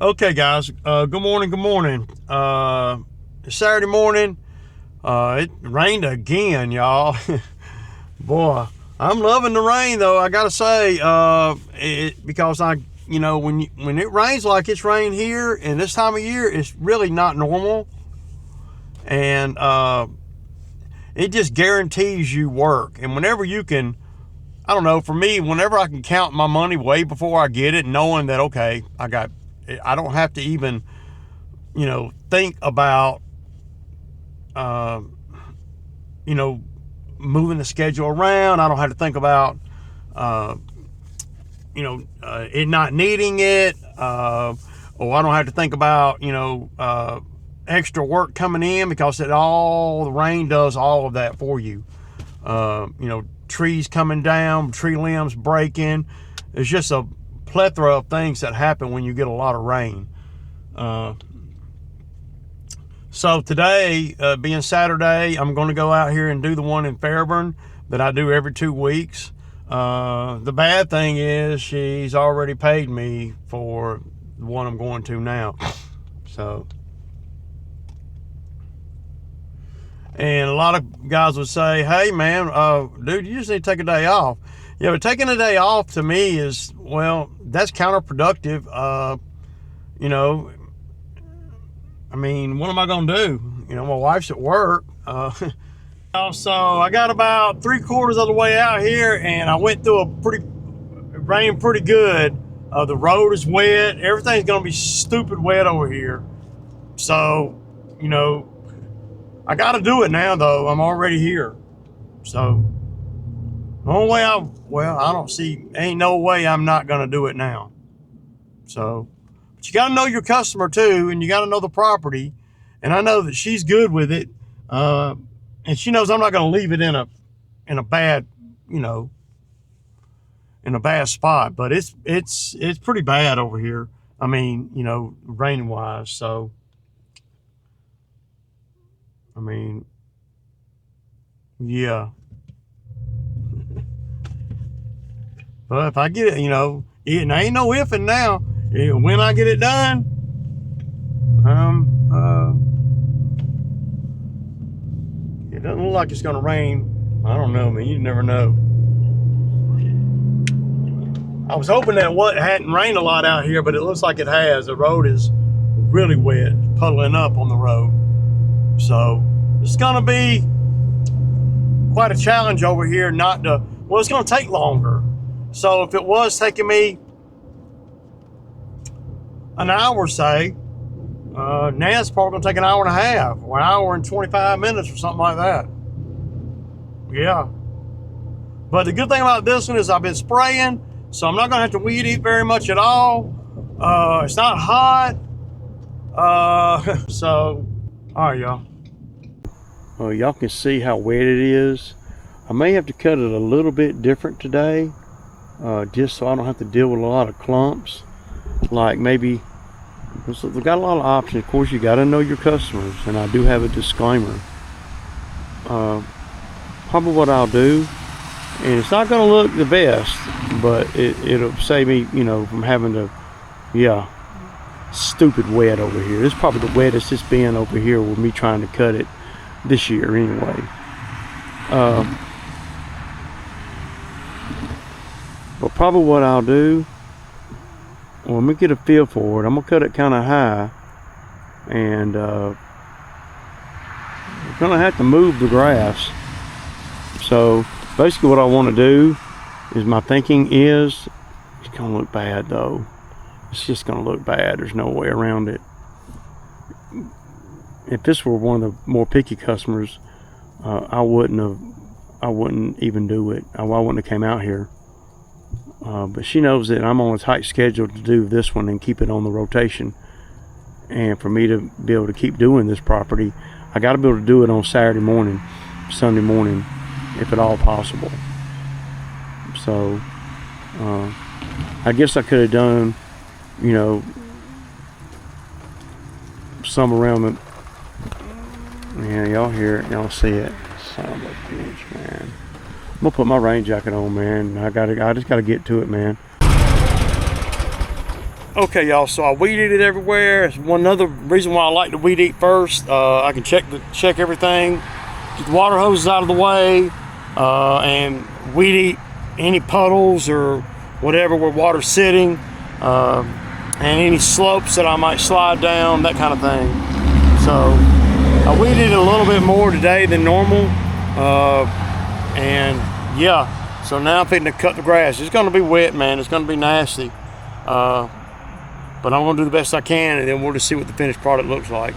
Okay, guys. Good morning. Good morning. It's Saturday morning. It rained again, y'all. Boy, I'm loving the rain though. I gotta say, because when it rains like it's rained here and this time of year, it's really not normal, and it just guarantees you work. And whenever you can, I don't know. For me, whenever I can count my money way before I get it, knowing that okay, I don't have to even think about, uh, moving the schedule around. I don't have to think about, uh, it not needing it, or I don't have to think about, extra work coming in because the rain does all of that for you. Trees coming down, tree limbs breaking. There's just a plethora of things that happen when you get a lot of rain. So today, being Saturday, I'm going to go out here and do the one in Fairburn that I do every 2 weeks. The bad thing is she's already paid me for the one I'm going to now. So, and a lot of guys would say, hey man, dude, you just need to take a day off. Yeah, but taking a day off to me is, well, that's counterproductive. I mean, what am I going to do? My wife's at work. So I got about 3/4 of the way out here, and I went through it rained pretty good. The road is wet. Everything's going to be stupid wet over here. So, I got to do it now, though. I'm already here. So, the only way I don't see, ain't no way I'm not going to do it now. So, but you got to know your customer too, and you got to know the property. And I know that she's good with it, and she knows I'm not going to leave it in a bad, in a bad spot. But it's pretty bad over here. I mean, rain wise. So, I mean, yeah. But if I get it, it ain't no if and now. When I get it done, it doesn't look like it's going to rain. I don't know, man. You never know. I was hoping that it hadn't rained a lot out here, but it looks like it has. The road is really wet, puddling up on the road. So it's going to be quite a challenge over here it's going to take longer. So if it was taking me an hour, say, now it's probably going to take an hour and a half or an hour and 25 minutes or something like that. Yeah. But the good thing about this one is I've been spraying, so I'm not going to have to weed eat very much at all. It's not hot. So, all right, y'all. Y'all can see how wet it is. I may have to cut it a little bit different today, just so I don't have to deal with a lot of clumps. Like maybe, we've got a lot of options. Of course, you got to know your customers, and I do have a disclaimer. Probably what I'll do, and it's not going to look the best, but it'll save me, from having to, stupid wet over here. This is probably the wettest it's been over here with me trying to cut it this year anyway. But probably what I'll do, well, let me get a feel for it. I'm gonna cut it kind of high, and we're gonna have to move the grass. So basically what I want to do is, my thinking is, it's gonna look bad though. It's just gonna look bad. There's no way around it. If this were one of the more picky customers, I wouldn't even do it. I wouldn't have came out here. But she knows that I'm on a tight schedule to do this one and keep it on the rotation. And for me to be able to keep doing this property, I got to be able to do it on Saturday morning, Sunday morning, if at all possible. So I guess I could have done, some around the, yeah, y'all hear it, y'all see it. Son of a bitch, man. I'm gonna put my rain jacket on, man. I just gotta get to it, man. Okay, y'all, so I weed eat it everywhere. It's one other reason why I like to weed eat first. I can check everything, get the water hoses out of the way, and weed eat any puddles or whatever where water's sitting, and any slopes that I might slide down, that kind of thing. So I weed eat it a little bit more today than normal, and yeah, so now I'm fitting to cut the grass. It's gonna be wet, man, it's gonna be nasty. But I'm gonna do the best I can, and then we'll just see what the finished product looks like.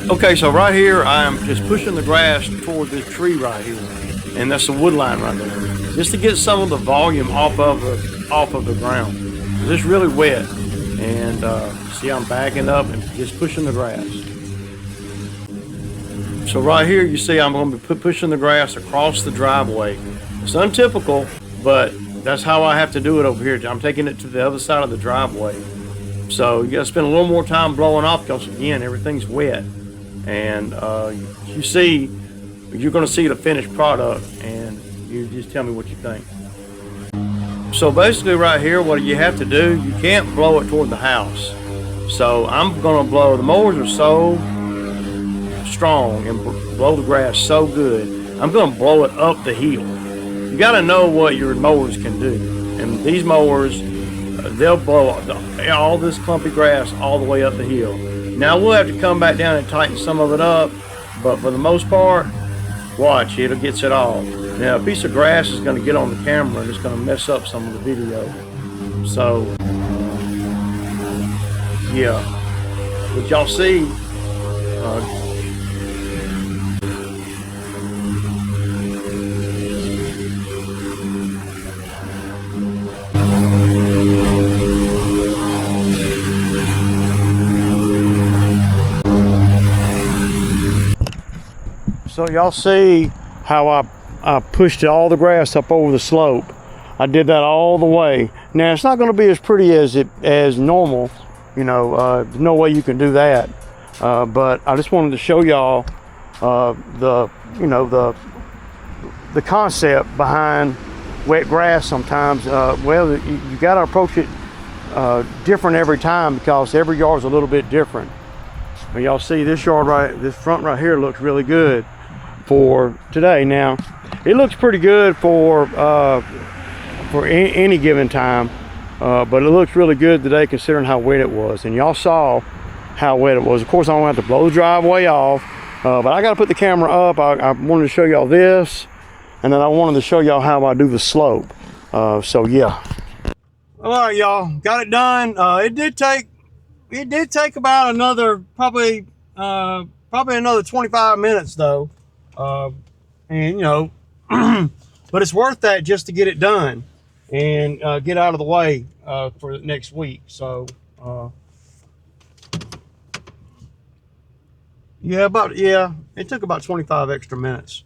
Okay, so right here I am just pushing the grass toward this tree right here, and that's the wood line right there, just to get some of the volume off of the ground. It's really wet, and see, I'm backing up and just pushing the grass. So right here you see I'm going to be pushing the grass across the driveway. It's untypical, but that's how I have to do it over here. I'm taking it to the other side of the driveway, so you got to spend a little more time blowing off because again everything's wet. And you see, you're going to see the finished product, and you just tell me what you think. So basically right here, what you have to do, you can't blow it toward the house. So I'm going to blow, the mowers are so strong and blow the grass so good, I'm going to blow it up the hill. You got to know what your mowers can do. And these mowers, they'll blow all this clumpy grass all the way up the hill. Now we'll have to come back down and tighten some of it up, but for the most part, watch, it'll get it all. Now a piece of grass is going to get on the camera and it's going to mess up some of the video. So, yeah, but y'all see, so y'all see how I pushed all the grass up over the slope. I did that all the way. Now it's not going to be as pretty as normal, you know. There's no way you can do that. But I just wanted to show y'all the concept behind wet grass. Sometimes, well, you got to approach it different every time because every yard's a little bit different. And y'all see this front right here looks really good for today. Now it looks pretty good for any given time, but it looks really good today considering how wet it was. And y'all saw how wet it was. Of course I don't have to blow the driveway off, but I got to put the camera up. I wanted to show y'all this, and then I wanted to show y'all how I do the slope. So yeah, all right, y'all, got it done. It did take about another probably another 25 minutes though. And you know, but it's worth that just to get it done and get out of the way for next week. So yeah, it took about 25 extra minutes,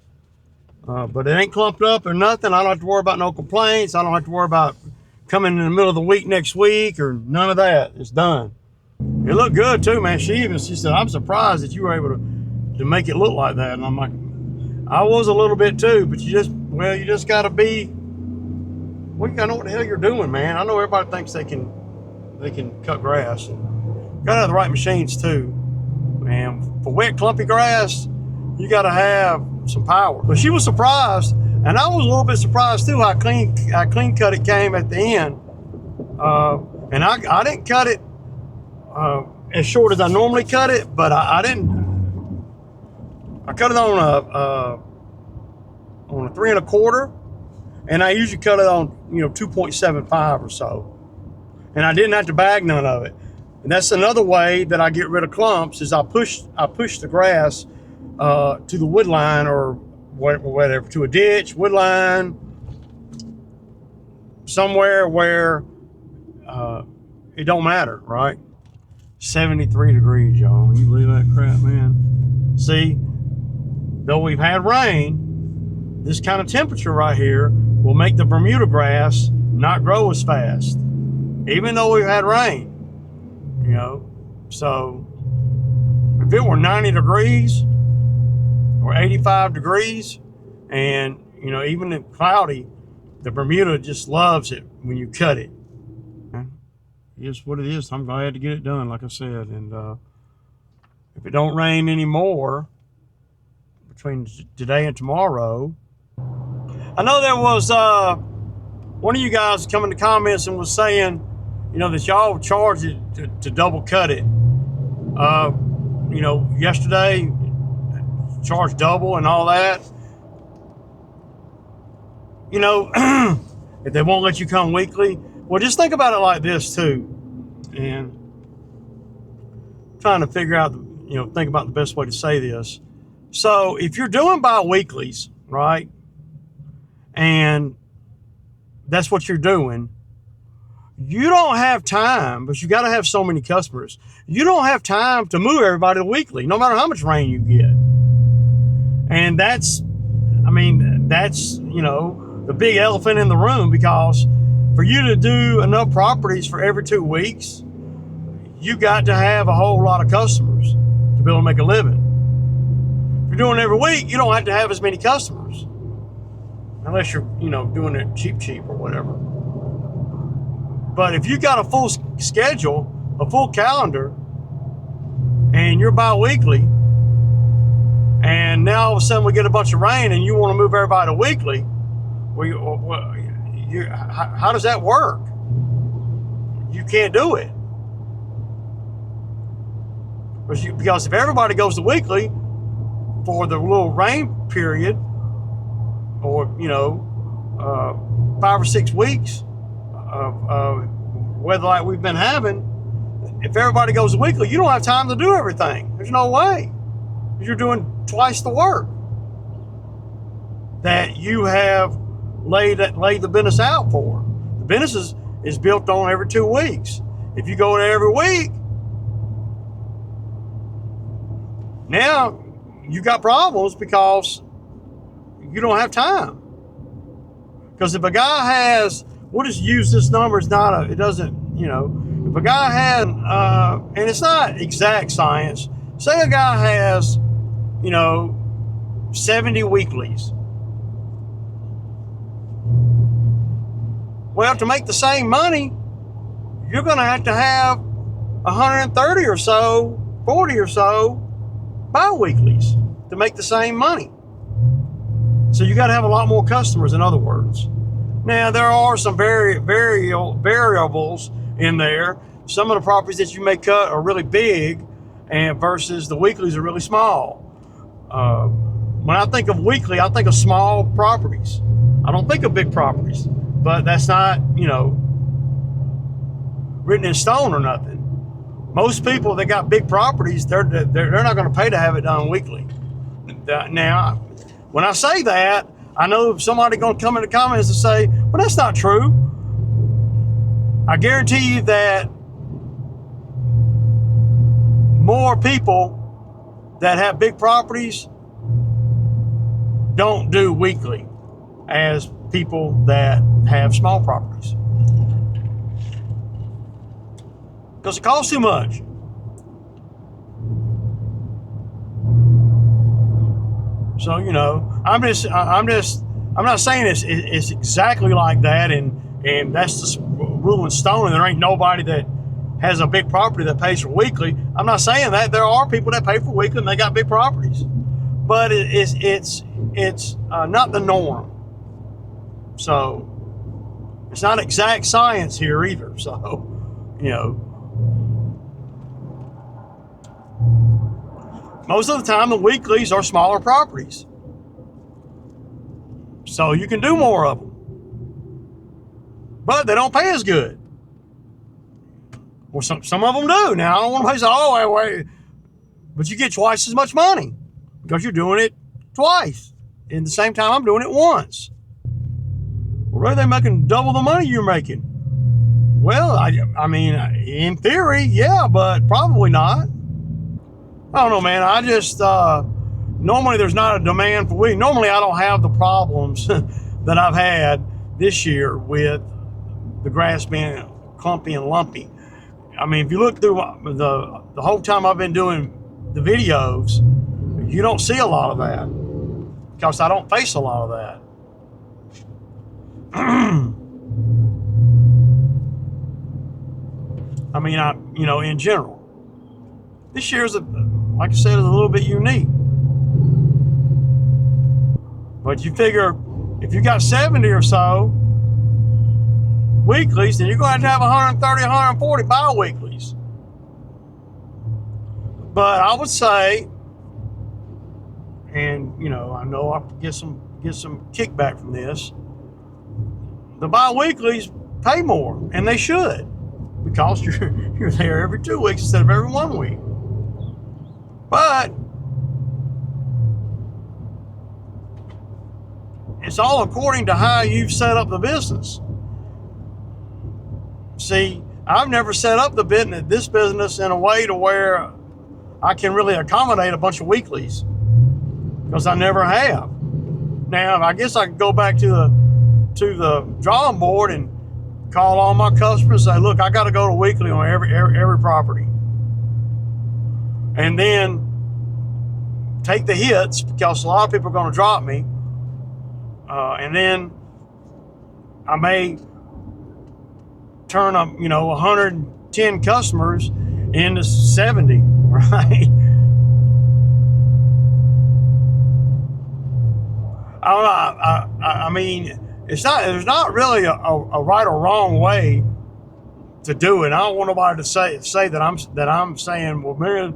but it ain't clumped up or nothing. I don't have to worry about no complaints. I don't have to worry about coming in the middle of the week next week or none of that. It's done. It looked good too, man. She said, I'm surprised that you were able to make it look like that. And I'm like, I was a little bit too, but you just gotta be, well, you gotta know what the hell you're doing, man. I know everybody thinks they can cut grass. Gotta have the right machines too. Man, for wet, clumpy grass, you gotta have some power. But she was surprised, and I was a little bit surprised too how clean cut it came at the end. And I didn't cut it as short as I normally cut it, but I cut it on a 3 1/4, and I usually cut it on 2.75 or so, and I didn't have to bag none of it. And that's another way that I get rid of clumps is I push the grass to the wood line or whatever, to a ditch, wood line, somewhere where it don't matter, right? 73 degrees, y'all. You believe that crap, man? See, though we've had rain, this kind of temperature right here will make the Bermuda grass not grow as fast, even though we've had rain, you know. So if it were 90 degrees or 85 degrees and, you know, even if cloudy, the Bermuda just loves it when you cut it. It is what it is. I'm glad to get it done, like I said. And if it don't rain anymore between today and tomorrow, I know there was one of you guys come in the comments and was saying, you know, that y'all charge it to double cut it. You know, yesterday charged double and all that. You know, if they won't let you come weekly, well, just think about it like this too, and trying to figure out, you know, think about the best way to say this. So if you're doing bi-weeklies, right, and that's what you're doing, you don't have time, but you got to have so many customers. You don't have time to move everybody to weekly, no matter how much rain you get. And that's, I mean, that's, you know, the big elephant in the room, because for you to do enough properties for every 2 weeks, you got to have a whole lot of customers to be able to make a living. If you're doing it every week, you don't have to have as many customers, unless you're, you know, doing it cheap or whatever. But if you got a full schedule, a full calendar, and you're bi-weekly, and now all of a sudden we get a bunch of rain and you want to move everybody to weekly, how does that work? You can't do it. Because if everybody goes to weekly for the little rain period, or, you know, 5 or 6 weeks of weather like we've been having, if everybody goes to weekly, you don't have time to do everything. There's no way. You're doing twice the work that you have laid the business out for. The business is built on every 2 weeks. If you go there every week, now you got problems because you don't have time. Because if a guy has, we'll just use this number, it's not it doesn't, you know, if a guy has, and it's not exact science, say a guy has, you know, 70 weeklies. Well, to make the same money, you're going to have 130 or so, 40 or so bi-weeklies to make the same money. So you got to have a lot more customers, in other words. Now, there are some variables in there. Some of the properties that you may cut are really big, and versus the weeklies are really small. When I think of weekly, I think of small properties. I don't think of big properties. But that's not, you know, written in stone or nothing. Most people that got big properties, they're not going to pay to have it done weekly. Now, when I say that, I know somebody going to come in the comments and say, well, that's not true. I guarantee you that more people that have big properties don't do weekly as people that have small properties, because it costs too much. So, you know, I'm not saying it's exactly like that, and that's just rule in stone, and there ain't nobody that has a big property that pays for weekly. I'm not saying that. There are people that pay for weekly and they got big properties, but it's not the norm. So it's not exact science here either. So, you know, most of the time the weeklies are smaller properties, so you can do more of them, but they don't pay as good. Well, some of them do. Now, I don't want to say, oh, wait, but you get twice as much money because you're doing it twice. In the same time, I'm doing it once. Well, really, they're making double the money you're making. Well, I mean, in theory, yeah, but probably not. I don't know, man. I just, normally there's not a demand for weed. Normally I don't have the problems that I've had this year with the grass being clumpy and lumpy. I mean, if you look through the whole time I've been doing the videos, you don't see a lot of that because I don't face a lot of that. I mean, in general, this year's, like I said, is a little bit unique. But you figure if you got 70 or so weeklies, then you're going to have 130, 140 bi-weeklies. But I would say, and I know I'll get some kickback from this, the bi-weeklies pay more, and they should, because you're there every 2 weeks instead of every 1 week. But it's all according to how you've set up the business. See, I've never set up this business in a way to where I can really accommodate a bunch of weeklies, because I never have. Now, I guess I could go back to the drawing board and call all my customers and say, look, I got to go to weekly on every property. And then take the hits, because a lot of people are going to drop me. And then I may turn up, 110 customers into 70, right? I don't know. I mean, there's not really a right or wrong way to do it. I don't want nobody to say that I'm saying, well, man,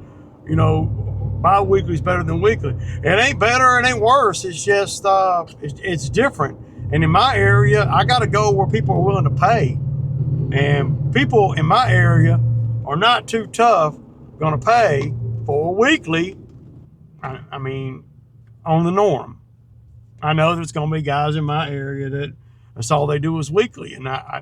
bi-weekly is better than weekly. It ain't better, it ain't worse. It's just it's different. And in my area, I got to go where people are willing to pay. And people in my area are not too tough going to pay for a weekly. I mean, on the norm. I know there's going to be guys in my area that's all they do is weekly. And I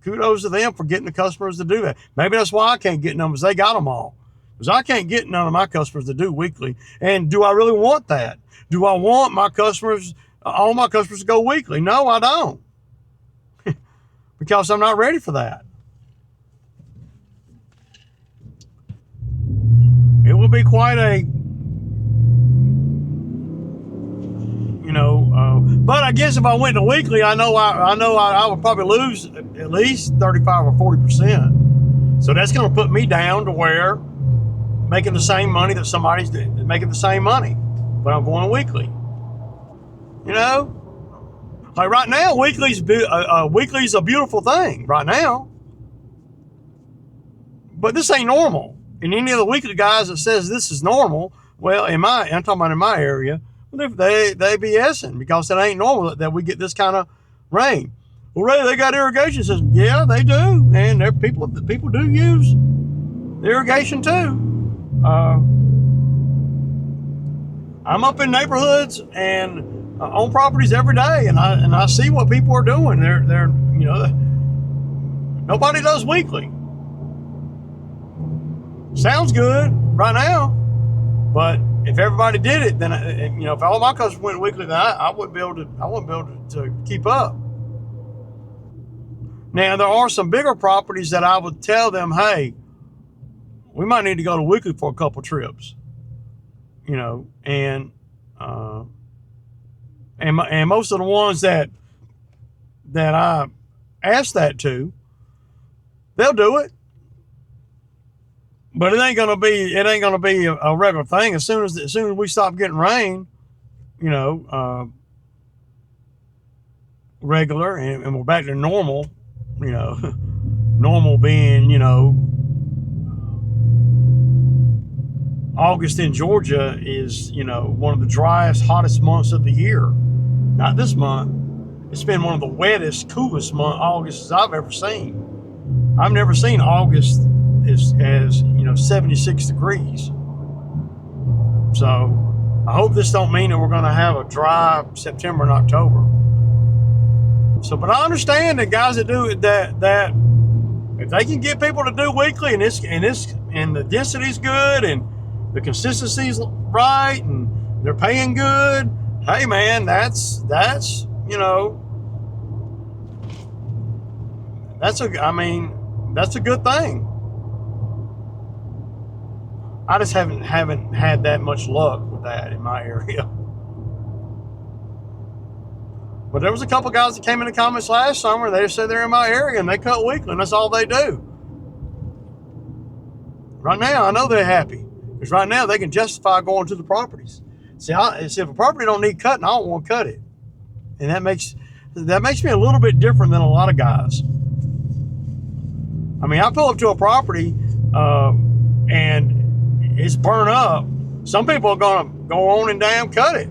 kudos to them for getting the customers to do that. Maybe that's why I can't get numbers. They got them all. Because I can't get none of my customers to do weekly. And do I really want that? Do I want all my customers to go weekly? No, I don't. Because I'm not ready for that. It will be quite a, but I guess if I went to weekly, I know I would probably lose at least 35 or 40%. So that's going to put me down to where making the same money that somebody's making the same money, but I'm going weekly. Like right now, weekly's a beautiful thing right now, but this ain't normal. And any of the weekly guys that says this is normal, well, I'm talking about in my area, they BSing, because it ain't normal that we get this kind of rain. Well, Ray, they got irrigation system. Yeah, they do, and people do use irrigation too. I'm up in neighborhoods and on properties every day, and I see what people are doing. They're nobody does weekly. Sounds good right now, but if everybody did it, then if all my customers went weekly, then I wouldn't be able to keep up. Now there are some bigger properties that I would tell them, hey, we might need to go to weekly for a couple trips, and most of the ones that I ask that to, they'll do it. But it ain't gonna be a regular thing. As soon as we stop getting rain, regular, and we're back to normal, normal being, August in Georgia is, one of the driest, hottest months of the year. Not this month. It's been one of the wettest, coolest August I've ever seen. I've never seen August as 76 degrees. So I hope this don't mean that we're going to have a dry September and October. So, but I understand that guys that do that if they can get people to do weekly and the density's good and the consistency's right and they're paying good, hey man, that's a good thing. I just haven't had that much luck with that in my area. But there was a couple guys that came in the comments last summer. They said they're in my area and they cut weekly, and that's all they do. Right now, I know they're happy because right now they can justify going to the properties. See, if a property don't need cutting, I don't want to cut it, and that makes me a little bit different than a lot of guys. I mean, I pull up to a property and it's burnt up. Some people are gonna go on and damn cut it.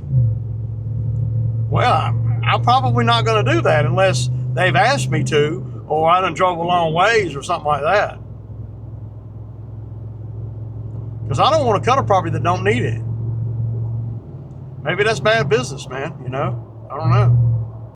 Well, I'm probably not going to do that unless they've asked me to, or I done drove a long ways or something like that. Because I don't want to cut a property that don't need it. Maybe that's bad business, man. I don't know.